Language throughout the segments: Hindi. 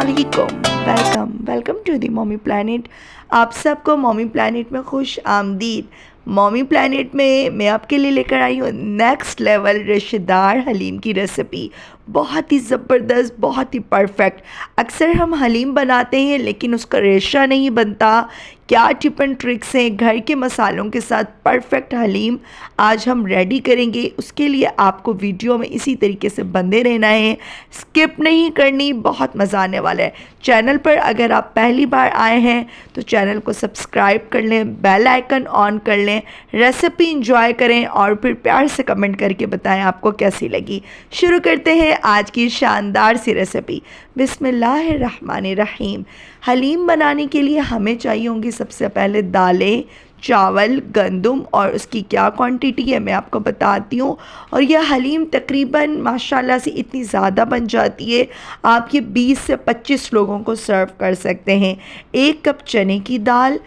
अस्सलामुअलैकुम। Welcome to the Mommy Planet. आप सबको मॉमी प्लानट में खुश आमदीद। मॉमी प्लानट में मैं आपके लिए लेकर आई हूँ नेक्स्ट लेवल रेशेदार हलीम की रेसिपी। बहुत ही ज़बरदस्त, बहुत ही परफेक्ट। अक्सर हम हलीम बनाते हैं लेकिन उसका रेशा नहीं बनता। क्या टिप एंड ट्रिक्स हैं घर के मसालों के साथ परफेक्ट हलीम आज हम रेडी करेंगे। उसके लिए आपको वीडियो में इसी तरीके से बंधे रहना है, स्किप नहीं करनी, बहुत मज़ा आने वाला है। चैनल पर अगर आप पहली बार आए हैं तो चैनल को सब्सक्राइब कर लें, बेल आइकन ऑन कर लें, रेसिपी इंजॉय करें और फिर प्यार से कमेंट करके बताएं आपको कैसी लगी। शुरू करते हैं आज की शानदार सी रेसिपी। बिस्मिल्लाहिर्रहमानिर्रहीम। हलीम बनाने के लिए हमें चाहिए होंगी सबसे पहले दालें, चावल, गंदम और उसकी क्या क्वांटिटी है मैं आपको बताती हूँ। और यह हलीम तकरीबन माशाल्लाह से इतनी ज़्यादा बन जाती है, आप ये 20 से 25 लोगों को सर्व कर सकते हैं। 1 कप चने की दाल,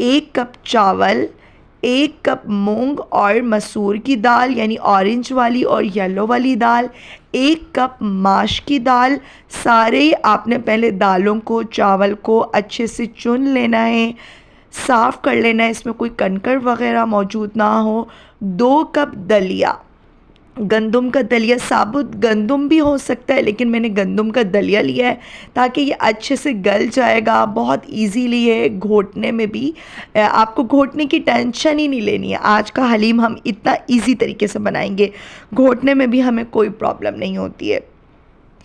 1 कप चावल, 1 कप मूंग और मसूर की दाल यानी ऑरेंज वाली और येलो वाली दाल, 1 कप माश की दाल। सारे आपने पहले दालों को, चावल को अच्छे से चुन लेना है, साफ़ कर लेना है, इसमें कोई कंकड़ वग़ैरह मौजूद ना हो। 2 कप दलिया, गंदम का दलिया, साबुत गंदम भी हो सकता है लेकिन मैंने गंदम का दलिया लिया है ताकि ये अच्छे से गल जाएगा। बहुत इजीली है घोटने में भी, आपको घोटने की टेंशन ही नहीं लेनी है। आज का हलीम हम इतना इजी तरीके से बनाएंगे, घोटने में भी हमें कोई प्रॉब्लम नहीं होती है।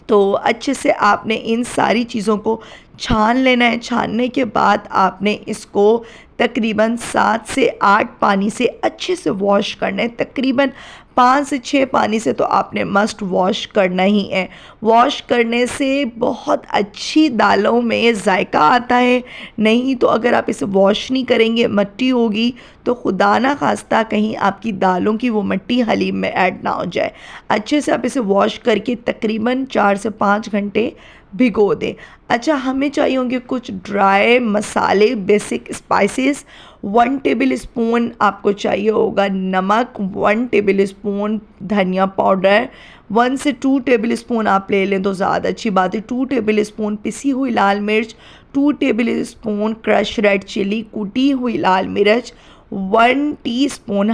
तो अच्छे से आपने इन सारी चीज़ों को छान लेना है। छानने के बाद आपने इसको तकरीबन 7 से 8 पानी से अच्छे से वॉश करना है। तकरीबन 5 से 6 पानी से तो आपने मस्ट वॉश करना ही है। वॉश करने से बहुत अच्छी दालों में जायका आता है। नहीं तो अगर आप इसे वॉश नहीं करेंगे, मिट्टी होगी तो खुदा ना खास्ता कहीं आपकी दालों की वो मिट्टी हलीम में ऐड ना हो जाए। अच्छे से आप इसे वॉश करके तकरीबन 4 से 5 घंटे भिगो दें। अच्छा, हमें चाहिए होंगे कुछ ड्राई मसाले, बेसिक स्पाइसेस। 1 टेबल स्पून आपको चाहिए होगा नमक, 1 टेबल स्पून धनिया पाउडर, 1 से 2 टेबल स्पून आप ले लें तो ज़्यादा अच्छी बात है। 2 टेबल स्पून पिसी हुई लाल मिर्च, 2 tablespoon crush red chilli, कुटी हुई लाल मिर्च, 1 टीस्पून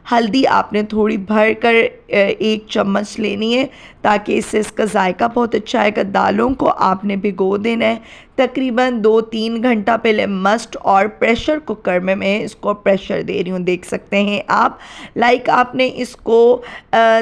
हल्दी आपने थोड़ी भर कर 1 चम्मच लेनी है ताकि इससे इसका जायका बहुत अच्छा आएगा। दालों को आपने भिगो देना है तकरीबन 2-3 घंटा पहले मस्ट। और प्रेशर कुकर में मैं इसको प्रेशर दे रही हूँ, देख सकते हैं आप। आपने इसको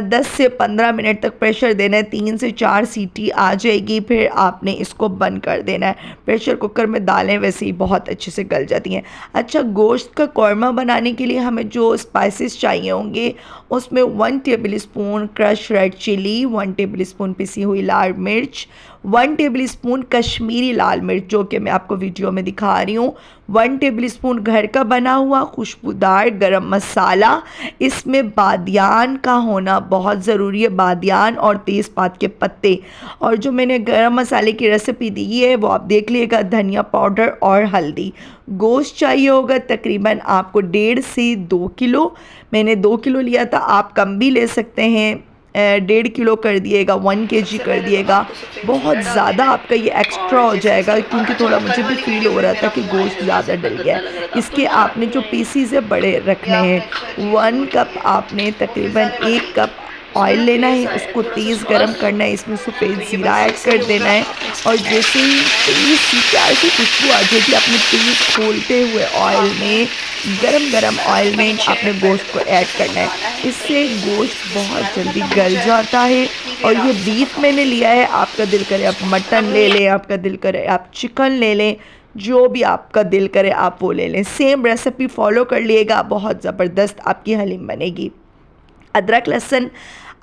10 से 15 मिनट तक प्रेशर देना है, 3 से 4 सीटी आ जाएगी, फिर आपने इसको बंद कर देना है। प्रेशर कुकर में दालें वैसे ही बहुत अच्छे से गल जाती हैं। अच्छा, गोश्त का कौरमा बनाने के लिए हमें जो स्पाइसेस चाहिए होंगे उसमें 1 tablespoon crush red chilli, 1 tablespoon पिसी हुई लाल मिर्च, 1 टेबल स्पून कश्मीरी लाल मिर्च जो कि मैं आपको वीडियो में दिखा रही हूँ, 1 टेबल स्पून घर का बना हुआ खुशबूदार गरम मसाला। इसमें बादियान का होना बहुत ज़रूरी है, बादियान और तेज़पात के पत्ते। और जो मैंने गरम मसाले की रेसिपी दी है वो आप देख लीजिएगा, धनिया पाउडर और हल्दी। गोश्त चाहिए होगा तकरीबन आपको 1.5 से 2 किलो। मैंने 2 किलो लिया था, आप कम भी ले सकते हैं, 1.5 किलो कर दिएगा, 1 kg कर दिएगा। बहुत ज़्यादा आपका ये एक्स्ट्रा हो जाएगा क्योंकि थोड़ा मुझे भी फील हो रहा था कि गोश्त ज़्यादा डल गया है। इसके आपने जो पीसीज है बड़े रखने हैं। 1 कप आपने तकरीबन 1 कप ऑयल लेना है, उसको तेज़ गरम करना है, इसमें सफ़ेद ज़ीरा ऐड कर देना है। और जैसे ही तेज़ सी प्यार की खुशबू आ जाएगी, आपने तेज़ खोलते हुए ऑयल में, गरम ऑयल में आपने गोश्त को ऐड करना है। इससे गोश्त बहुत जल्दी गल जाता है। और ये बीफ मैंने लिया है, आपका दिल करे आप मटन ले लें, आपका दिल करे आप चिकन ले लें, जो भी आपका दिल करे आप वो ले लें। सेम रेसिपी फॉलो कर लिएगा, बहुत ज़बरदस्त आपकी हलीम बनेगी। अदरक लहसुन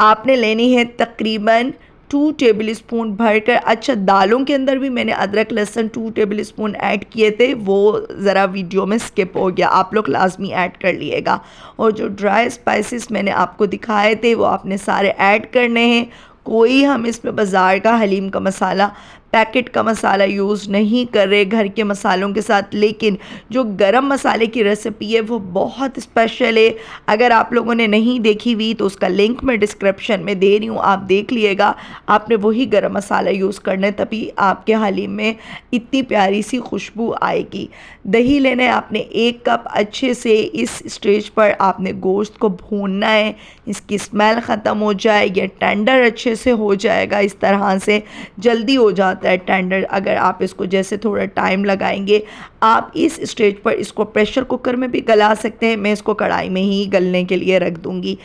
आपने लेनी है तकरीबन 2 टेबल स्पून भरकर। अच्छा, दालों के अंदर भी मैंने अदरक लहसुन 2 टेबल स्पून ऐड किए थे, वो ज़रा वीडियो में स्किप हो गया, आप लोग लाजमी ऐड कर लिएगा। और जो ड्राई स्पाइसेस मैंने आपको दिखाए थे वो आपने सारे ऐड करने हैं। कोई हम इसमें बाज़ार का हलीम का मसाला पैकेट का मसाला यूज़ नहीं कर रहे घर के मसालों के साथ। लेकिन जो गरम मसाले की रेसिपी है वो बहुत स्पेशल है। अगर आप लोगों ने नहीं देखी हुई तो उसका लिंक मैं डिस्क्रिप्शन में दे रही हूँ, आप देख लिएगा। आपने वही गरम मसाला यूज़ करना है, तभी आपके हलीम में इतनी प्यारी सी खुशबू आएगी। दही लेना है आपने 1 कप। अच्छे से इस स्टेज पर आपने गोश्त को भूनना है, इसकी स्मेल ख़त्म हो जाए, ये टेंडर अच्छे से हो जाएगा। इस तरह से जल्दी हो जाता है टेंडर। अगर आप इसको जैसे थोड़ा टाइम लगाएंगे, आप इस स्टेज पर इसको प्रेशर कुकर में भी गला सकते हैं। मैं इसको कढ़ाई में ही गलने के लिए रख दूँगी।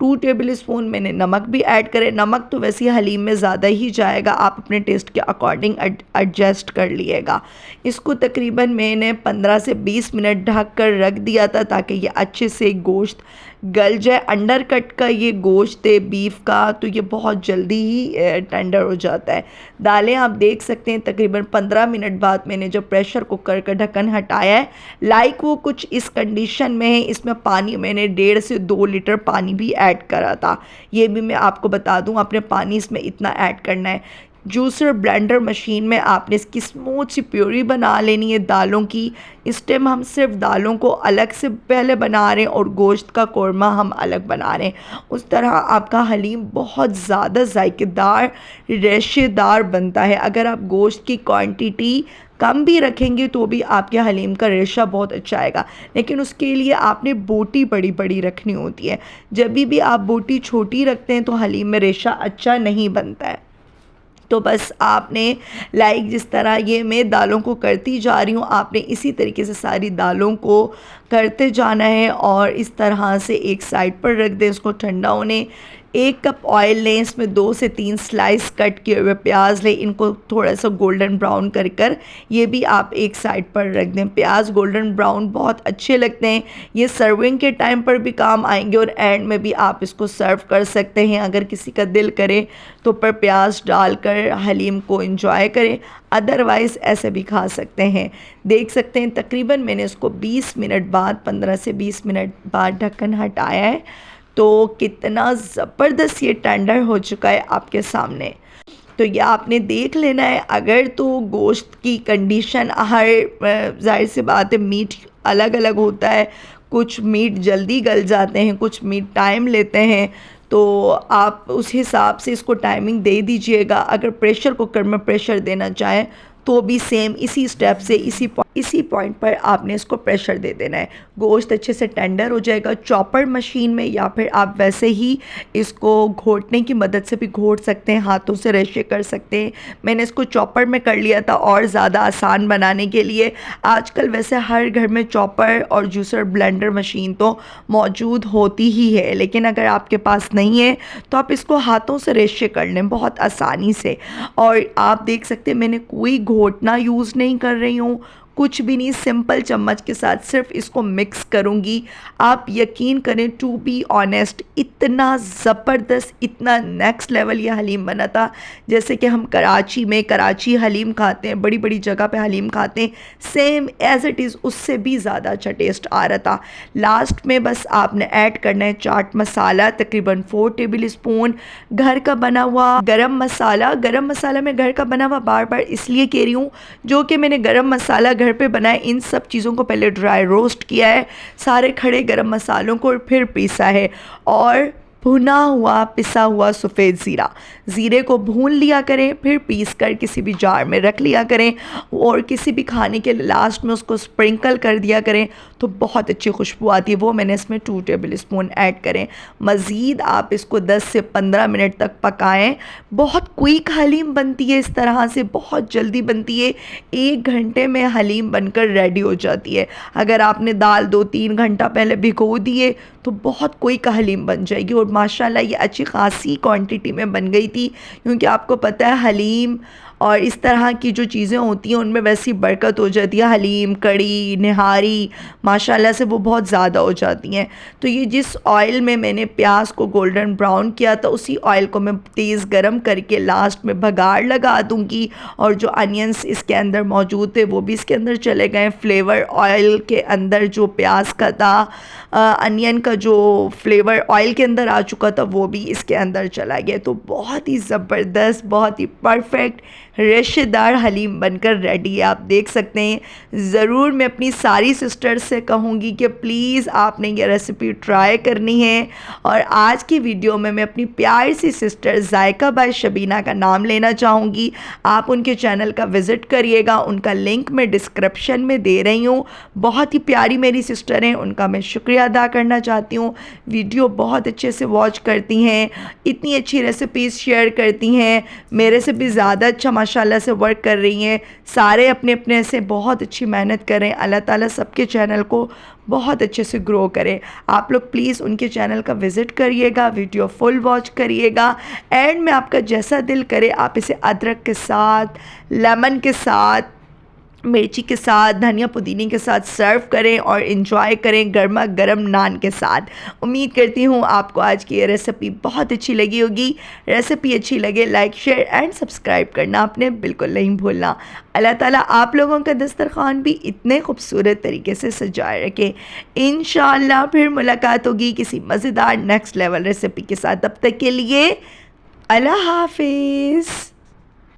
2 टेबल स्पून मैंने नमक भी ऐड करे। नमक तो वैसे ही हलीम में ज़्यादा ही जाएगा, आप अपने टेस्ट के अकॉर्डिंग एडजस्ट कर लिएगा। इसको तकरीबन मैंने 15 से 20 मिनट ढक कर रख दिया था ताकि ये अच्छे से गोश्त गल जाए। अंडर कट का ये गोश्त है बीफ का, तो ये बहुत जल्दी ही टेंडर हो जाता है। दालें आप देख सकते हैं तकरीबन 15 मिनट बाद मैंने जब प्रेशर कुकर का ढक्कन हटाया है, लाइक वो कुछ इस कंडीशन में है। इसमें पानी मैंने 1.5 से 2 लीटर पानी भी ऐड करा था, ये भी मैं आपको बता दूं। आपने पानी इसमें इतना ऐड करना है। जूसर ब्लेंडर मशीन में आपने इसकी स्मूथ सी प्यूरी बना लेनी है दालों की। इस टाइम हम सिर्फ दालों को अलग से पहले बना रहे हैं और गोश्त का कोरमा हम अलग बना रहे हैं। उस तरह आपका हलीम बहुत ज़्यादा जायकेदार रेशेदार बनता है। अगर आप गोश्त की क्वांटिटी कम भी रखेंगे तो भी आपके हलीम का रेशा बहुत अच्छा आएगा। लेकिन उसके लिए आपने बोटी बड़ी बड़ी रखनी होती है। जब भी आप बोटी छोटी रखते हैं तो हलीम में रेशा अच्छा नहीं बनता है। तो बस आपने लाइक जिस तरह ये मैं दालों को करती जा रही हूँ, आपने इसी तरीके से सारी दालों को करते जाना है और इस तरह से एक साइड पर रख दें इसको ठंडा होने। 1 कप ऑयल लें, इसमें 2 से 3 स्लाइस कट किए हुए प्याज लें, इनको थोड़ा सा गोल्डन ब्राउन कर ये भी आप एक साइड पर रख दें। प्याज गोल्डन ब्राउन बहुत अच्छे लगते हैं, ये सर्विंग के टाइम पर भी काम आएंगे और एंड में भी आप इसको सर्व कर सकते हैं। अगर किसी का दिल करे तो पर प्याज डालकर हलीम को एंजॉय करें, अदरवाइज़ ऐसे भी खा सकते हैं। देख सकते हैं तकरीबन मैंने इसको 20 मिनट बाद 15 से 20 मिनट बाद ढक्कन हटाया है, तो कितना ज़बरदस्त ये टेंडर हो चुका है आपके सामने। तो ये आपने देख लेना है। अगर तो गोश्त की कंडीशन हर जाहिर सी बात है मीट अलग अलग होता है, कुछ मीट जल्दी गल जाते हैं, कुछ मीट टाइम लेते हैं, तो आप उस हिसाब से इसको टाइमिंग दे दीजिएगा। अगर प्रेशर कुकर में प्रेशर देना चाहें तो भी सेम इसी स्टेप से इसी पॉइंट पर आपने इसको प्रेशर दे देना है। गोश्त अच्छे से टेंडर हो जाएगा। चॉपर मशीन में या फिर आप वैसे ही इसको घोटने की मदद से भी घोट सकते हैं, हाथों से रेशे कर सकते हैं। मैंने इसको चॉपर में कर लिया था और ज़्यादा आसान बनाने के लिए। आजकल वैसे हर घर में चॉपर और जूसर ब्लेंडर मशीन तो मौजूद होती ही है, लेकिन अगर आपके पास नहीं है तो आप इसको हाथों से रेशे कर लें बहुत आसानी से। और आप देख सकते हैं मैंने कोई घोटना यूज़ नहीं कर रही हूँ, कुछ भी नहीं, सिंपल चम्मच के साथ सिर्फ इसको मिक्स करूँगी। आप यकीन करें, टू बी ऑनेस्ट, इतना ज़बरदस्त, इतना नेक्स्ट लेवल ये हलीम बना था। जैसे कि हम कराची में कराची हलीम खाते हैं, बड़ी बड़ी जगह पे हलीम खाते हैं, सेम एज़ इट इज़ उससे भी ज़्यादा अच्छा टेस्ट आ रहा था। लास्ट में बस आपने ऐड करना है चाट मसाला, तकरीबन 4 टेबल स्पून घर का बना हुआ गरम मसाला। गरम मसाला मैं घर का बना हुआ बार बार इसलिए कह रही हूँ, जो कि मैंने गरम मसाला घर पे बनाए, इन सब चीज़ों को पहले ड्राई रोस्ट किया है, सारे खड़े गरम मसालों को, और फिर पीसा है। और भुना हुआ पिसा हुआ सफ़ेद ज़ीरा, ज़ीरे को भून लिया करें, फिर पीस कर किसी भी जार में रख लिया करें और किसी भी खाने के लास्ट में उसको स्प्रिंकल कर दिया करें तो बहुत अच्छी खुशबू आती है। वो मैंने इसमें 2 टेबल स्पून ऐड करें। मज़ीद आप इसको 10 से 15 मिनट तक पकाएं। बहुत क्विक हलीम बनती है, इस तरह से बहुत जल्दी बनती है, 1 घंटे में हलीम बनकर रेडी हो जाती है। अगर आपने दाल 2-3 घंटा पहले भिगो दिए तो बहुत क्विक हलीम बन जाएगी। और माशाल्लाह ये अच्छी खासी क्वांटिटी में बन गई थी, क्योंकि आपको पता है हलीम और इस तरह की जो चीज़ें होती हैं उनमें वैसी बरकत हो जाती है। हलीम, कड़ी, निहारी माशाल्लाह से वो बहुत ज़्यादा हो जाती हैं। तो ये जिस ऑयल में मैंने प्याज को गोल्डन ब्राउन किया था, उसी ऑयल को मैं तेज़ गरम करके लास्ट में बघाड़ लगा दूँगी और जो अनियंस इसके अंदर मौजूद थे वो भी इसके अंदर चले गए। फ्लेवर ऑयल के अंदर जो प्याज का था, अनियन का जो फ्लेवर ऑयल के अंदर आ चुका था, वो भी इसके अंदर चला गया। तो बहुत ही ज़बरदस्त, बहुत ही परफेक्ट रेशेदार हलीम बनकर रेडी है, आप देख सकते हैं। ज़रूर मैं अपनी सारी सिस्टर्स से कहूँगी कि प्लीज़ आपने ये रेसिपी ट्राई करनी है। और आज की वीडियो में मैं अपनी प्यारी सी सिस्टर जायका बाय शबीना का नाम लेना चाहूँगी। आप उनके चैनल का विज़िट करिएगा, उनका लिंक मैं डिस्क्रिप्शन में दे रही हूँ। बहुत ही प्यारी मेरी सिस्टर हैं, उनका मैं शुक्रिया अदा करना चाहती हूँ। वीडियो बहुत अच्छे से वॉच करती हैं, इतनी अच्छी रेसिपीज़ शेयर करती हैं, मेरे से भी ज़्यादा अच्छा माशाल्लाह से वर्क कर रही हैं। सारे अपने अपने से बहुत अच्छी मेहनत कर रहे हैं। अल्लाह ताला सबके चैनल को बहुत अच्छे से ग्रो करे। आप लोग प्लीज़ उनके चैनल का विज़िट करिएगा, वीडियो फुल वॉच करिएगा। एंड में आपका जैसा दिल करे आप इसे अदरक के साथ, लेमन के साथ, मिर्ची के साथ, धनिया पुदीने के साथ सर्व करें और इन्जॉय करें गर्मा गर्म नान के साथ। उम्मीद करती हूँ आपको आज की ये रेसिपी बहुत अच्छी लगी होगी। रेसिपी अच्छी लगे लाइक शेयर एंड सब्सक्राइब करना आपने बिल्कुल नहीं भूलना। अल्लाह ताला आप लोगों का दस्तरखान भी इतने खूबसूरत तरीके से सजाए रखे। इंशाअल्लाह फिर मुलाकात होगी किसी मज़ेदार नेक्स्ट लेवल रेसिपी के साथ। तब तक के लिए अल्लाह हाफिज़।